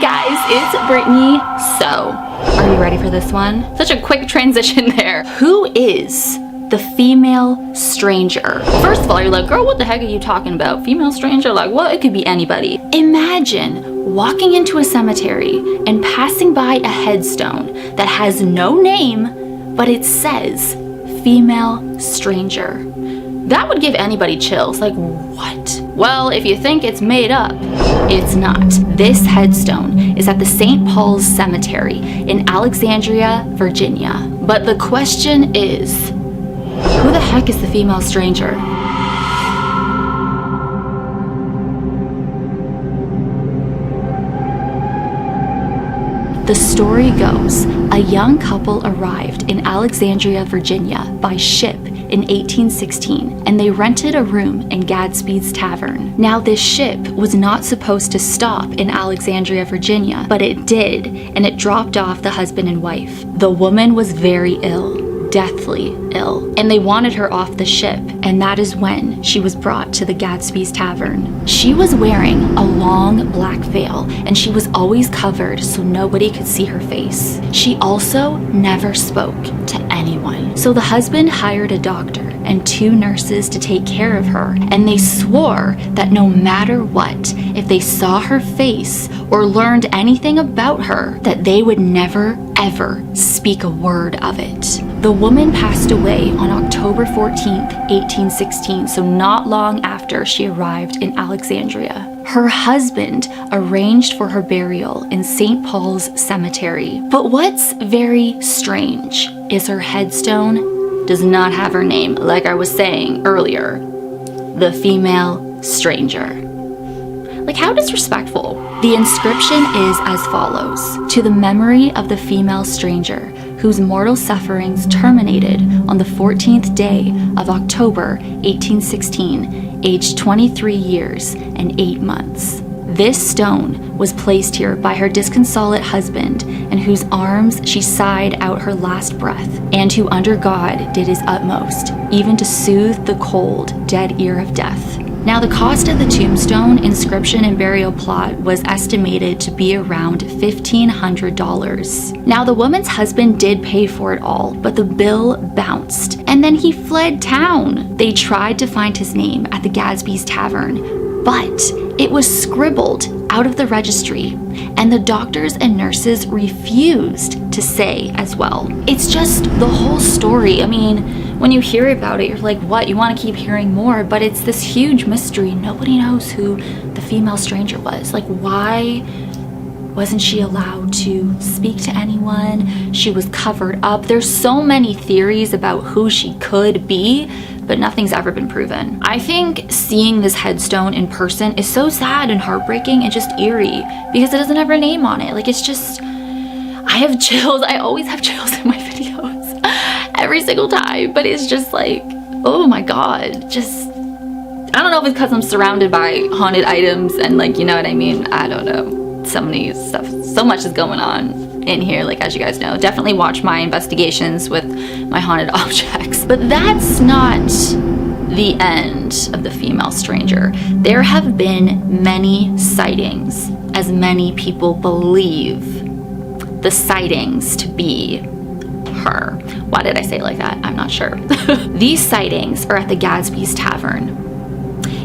guys, it's Brittany. So, are you ready for this one? Such a quick transition there. Who is the female stranger? First of all, you're like, girl, what the heck are you talking about? Female stranger? Like, what? It could be anybody. Imagine walking into a cemetery and passing by a headstone that has no name, but it says female stranger. That would give anybody chills. Like, what? Well, if you think it's made up, it's not. This headstone is at the St. Paul's Cemetery in Alexandria, Virginia. But the question is, who the heck is the female stranger? The story goes, a young couple arrived in Alexandria, Virginia by ship in 1816, and they rented a room in Gadsby's Tavern. Now, this ship was not supposed to stop in Alexandria, Virginia, but it did, and it dropped off the husband and wife. The woman was very ill. Deathly ill, and they wanted her off the ship, and that is when she was brought to the Gadsby's Tavern. She was wearing a long black veil, and she was always covered so nobody could see her face. She also never spoke to anyone. So the husband hired a doctor and 2 nurses to take care of her, and they swore that no matter what, if they saw her face or learned anything about her, that they would never ever speak a word of it. The woman passed away on October 14th, 1816, so not long after she arrived in Alexandria. Her husband arranged for her burial in St. Paul's Cemetery. But what's very strange is her headstone does not have her name, like I was saying earlier, the female stranger. Like, how disrespectful. The inscription is as follows: to the memory of the female stranger whose mortal sufferings terminated on the 14th day of October 1816, aged 23 years and 8 months. This stone was placed here by her disconsolate husband, in whose arms she sighed out her last breath, and who under God did his utmost, even to soothe the cold, dead ear of death. Now, the cost of the tombstone, inscription, and burial plot was estimated to be around $1,500. Now, the woman's husband did pay for it all, but the bill bounced, and then he fled town. They tried to find his name at the Gadsby's Tavern, but it was scribbled out of the registry, and the doctors and nurses refused to say as well. It's just the whole story. I mean, when you hear about it, you're like, what? You want to keep hearing more, but it's this huge mystery. Nobody knows who the female stranger was. Like, why wasn't she allowed to speak to anyone? She was covered up. There's so many theories about who she could be, but nothing's ever been proven. I think seeing this headstone in person is so sad and heartbreaking and just eerie because it doesn't have her name on it. Like, it's just, I have chills. I always have chills in my videos every single time, but it's just like, oh my God, just, I don't know if it's because I'm surrounded by haunted items and, like, you know what I mean? I don't know. So many stuff, so much is going on in here, like, as you guys know. Definitely watch my investigations with my haunted objects. But that's not the end of the female stranger. There have been many sightings, as many people believe the sightings to be her. Why did I say it like that? I'm not sure. These sightings are at the Gadsby's Tavern.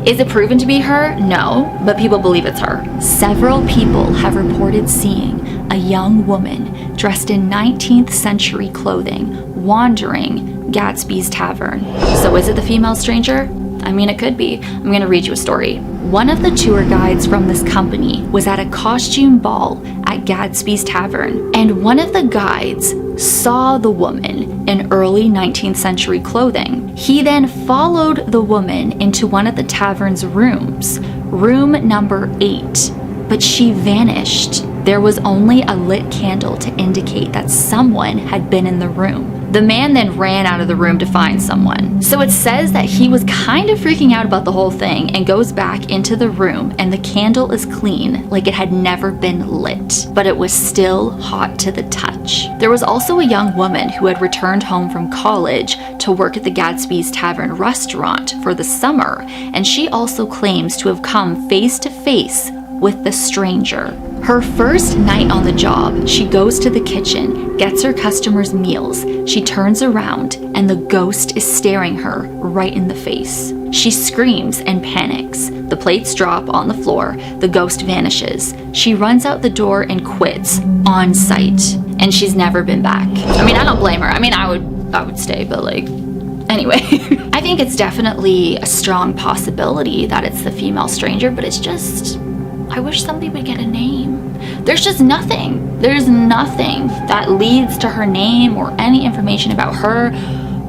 Is it proven to be her? No, but people believe it's her. Several people have reported seeing a young woman dressed in 19th century clothing wandering Gadsby's Tavern. So is it the female stranger? I mean, it could be. I'm gonna read you a story. One of the tour guides from this company was at a costume ball at Gadsby's Tavern, and one of the guides saw the woman in early 19th century clothing. He then followed the woman into one of the tavern's rooms, room number 8, but she vanished. There was only a lit candle to indicate that someone had been in the room. The man then ran out of the room to find someone. So it says that he was kind of freaking out about the whole thing and goes back into the room, and the candle is clean, like it had never been lit, but it was still hot to the touch. There was also a young woman who had returned home from college to work at the Gadsby's Tavern restaurant for the summer, and she also claims to have come face to face with the stranger. Her first night on the job, she goes to the kitchen, gets her customers meals. She turns around and the ghost is staring her right in the face. She screams and panics. The plates drop on the floor. The ghost vanishes. She runs out the door and quits on sight. And she's never been back. I mean, I don't blame her. I mean, I would stay, but like, anyway. I think it's definitely a strong possibility that it's the female stranger, but it's just, I wish somebody would get a name. There's just nothing. There's nothing that leads to her name or any information about her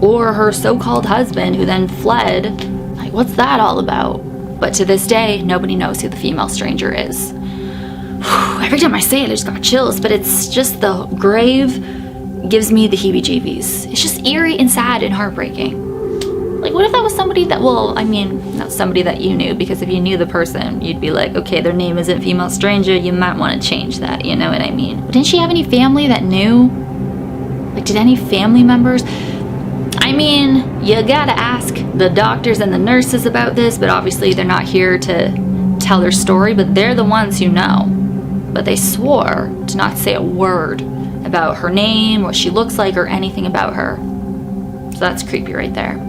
or her so-called husband who then fled. Like, what's that all about? But to this day, nobody knows who the female stranger is. Every time I say it, I just got chills, but it's just the grave gives me the heebie-jeebies. It's just eerie and sad and heartbreaking. Like, what if that was somebody that, well, I mean, not somebody that you knew, because if you knew the person, you'd be like, okay, their name isn't female stranger, you might want to change that, you know what I mean? But didn't she have any family that knew? Like, did any family members? I mean, you gotta ask the doctors and the nurses about this, but obviously they're not here to tell their story, but they're the ones who know. But they swore to not say a word about her name, what she looks like, or anything about her. So that's creepy right there.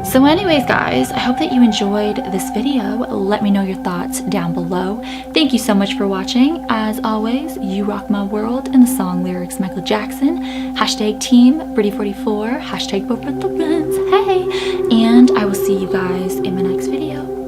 So anyways, guys, I hope that you enjoyed this video. Let me know your thoughts down below. Thank you so much for watching. As always, you rock my world. In the song lyrics, Michael Jackson. Hashtag team Britty44. Hashtag both the friends. Hey! And I will see you guys in my next video.